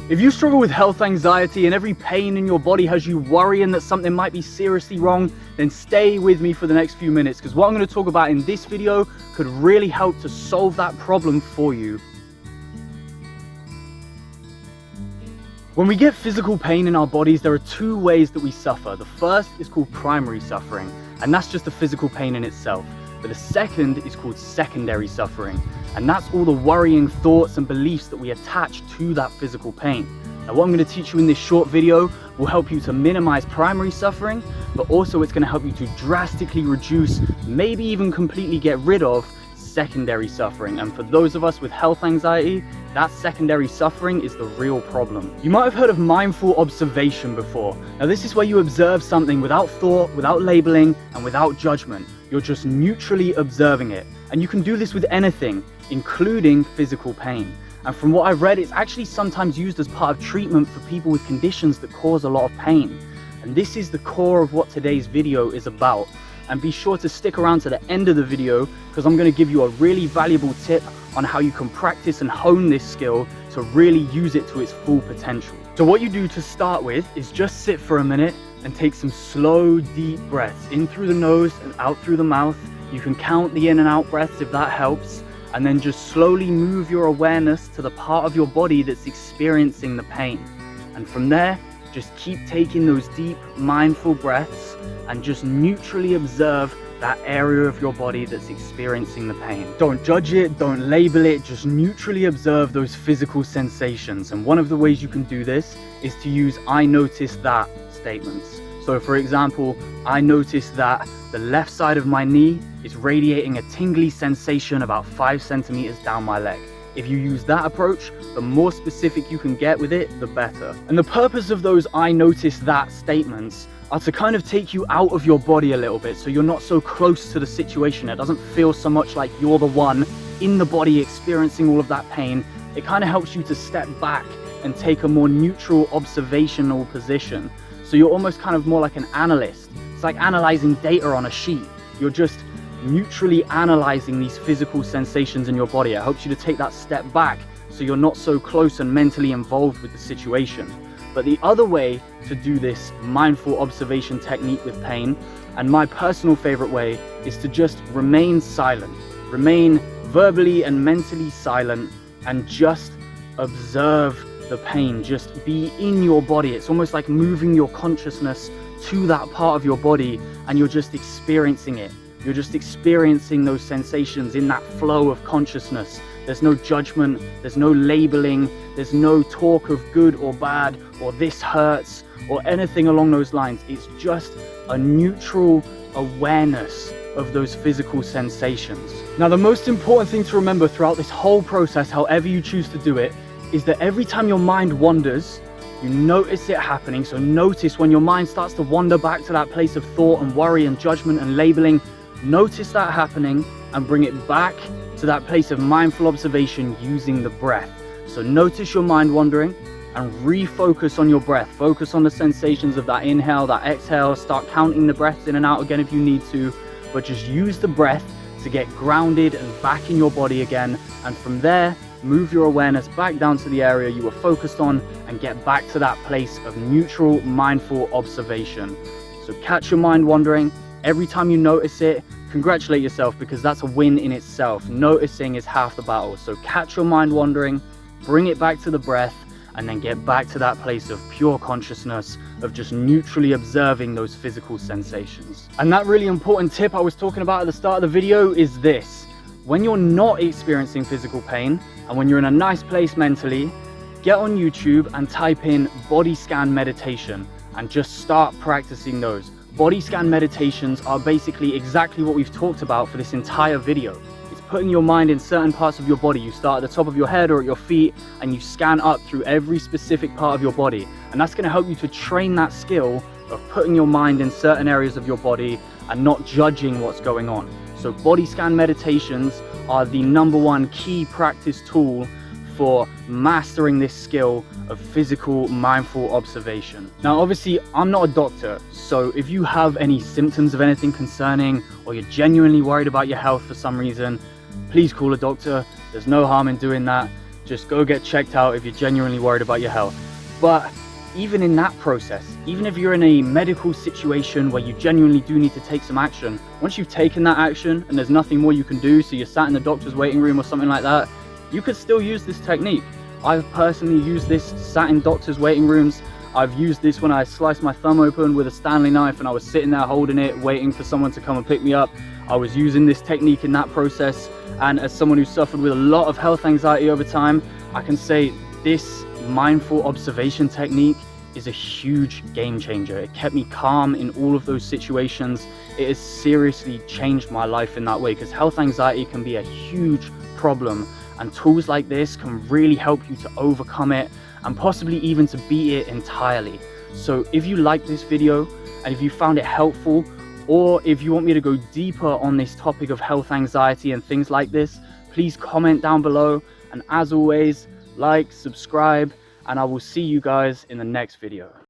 If you struggle with health anxiety and every pain in your body has you worrying that something might be seriously wrong, then stay with me for the next few minutes, because what I'm going to talk about in this video could really help to solve that problem for you. When we get physical pain in our bodies, there are two ways that we suffer. The first is called primary suffering, and that's just the physical pain in itself. But the second is called secondary suffering, and that's all the worrying thoughts and beliefs that we attach to that physical pain. Now, what I'm going to teach you in this short video will help you to minimize primary suffering, but also it's going to help you to drastically reduce, maybe even completely get rid of secondary suffering. And for those of us with health anxiety, that secondary suffering is the real problem. You might have heard of mindful observation before. Now, this is where you observe something without thought, without labeling, and without judgment. You're just neutrally observing it. And you can do this with anything, including physical pain. And from what I've read, it's actually sometimes used as part of treatment for people with conditions that cause a lot of pain. And this is the core of what today's video is about. And be sure to stick around to the end of the video, because I'm going to give you a really valuable tip on how you can practice and hone this skill to really use it to its full potential. So what you do to start with is just sit for a minute and take some slow, deep breaths in through the nose and out through the mouth. You can count the in and out breaths if that helps, and then just slowly move your awareness to the part of your body that's experiencing the pain. And from there, just keep taking those deep, mindful breaths and just neutrally observe that area of your body that's experiencing the pain. Don't judge it, don't label it, just neutrally observe those physical sensations. And one of the ways you can do this is to use I notice that statements. So for example, I notice that the left side of my knee is radiating a tingly sensation about 5 centimeters down my leg. If you use that approach, the more specific you can get with it, the better. And the purpose of those I notice that statements are to kind of take you out of your body a little bit, so you're not so close to the situation. It doesn't feel so much like you're the one in the body experiencing all of that pain. It kind of helps you to step back and take a more neutral observational position. So you're almost kind of more like an analyst. It's like analyzing data on a sheet. You're just neutrally analyzing these physical sensations in your body. It helps you to take that step back so you're not so close and mentally involved with the situation. But the other way to do this mindful observation technique with pain, and my personal favorite way, is to just remain silent. Remain verbally and mentally silent and just observe the pain. Just be in your body. It's almost like moving your consciousness to that part of your body, and you're just experiencing it. You're just experiencing those sensations in that flow of consciousness. There's no judgment, there's no labeling, there's no talk of good or bad, or this hurts, or anything along those lines. It's just a neutral awareness of those physical sensations. Now, the most important thing to remember throughout this whole process, however you choose to do it, is that every time your mind wanders, you notice it happening. So notice when your mind starts to wander back to that place of thought and worry and judgment and labeling. Notice that happening and bring it back to that place of mindful observation using the breath. So notice your mind wandering and refocus on your breath. Focus on the sensations of that inhale, that exhale. Start counting the breaths in and out again if you need to, but just use the breath to get grounded and back in your body again. And from there, move your awareness back down to the area you were focused on and get back to that place of neutral, mindful observation. So catch your mind wandering. Every time you notice it, congratulate yourself, because that's a win in itself. Noticing is half the battle. So catch your mind wandering, bring it back to the breath, and then get back to that place of pure consciousness, of just neutrally observing those physical sensations. And that really important tip I was talking about at the start of the video is this. When you're not experiencing physical pain, and when you're in a nice place mentally, get on YouTube and type in body scan meditation and just start practicing those. Body scan meditations are basically exactly what we've talked about for this entire video. It's putting your mind in certain parts of your body. You start at the top of your head or at your feet, and you scan up through every specific part of your body. And that's going to help you to train that skill of putting your mind in certain areas of your body and not judging what's going on. So body scan meditations are the #1 key practice tool for mastering this skill of physical mindful observation. Now, obviously, I'm not a doctor, so if you have any symptoms of anything concerning, or you're genuinely worried about your health for some reason, please call a doctor. There's no harm in doing that. Just go get checked out if you're genuinely worried about your health. But even in that process, even if you're in a medical situation where you genuinely do need to take some action, once you've taken that action and there's nothing more you can do, so you're sat in the doctor's waiting room or something like that, you could still use this technique. I've personally used this sat in doctor's waiting rooms. I've used this when I sliced my thumb open with a Stanley knife and I was sitting there holding it, waiting for someone to come and pick me up. I was using this technique in that process. And as someone who suffered with a lot of health anxiety over time, I can say this mindful observation technique is a huge game changer. It kept me calm in all of those situations. It has seriously changed my life in that way, because health anxiety can be a huge problem, and tools like this can really help you to overcome it and possibly even to beat it entirely. So if you like this video and if you found it helpful, or if you want me to go deeper on this topic of health anxiety and things like this, please comment down below. And as always, like, subscribe, and I will see you guys in the next video.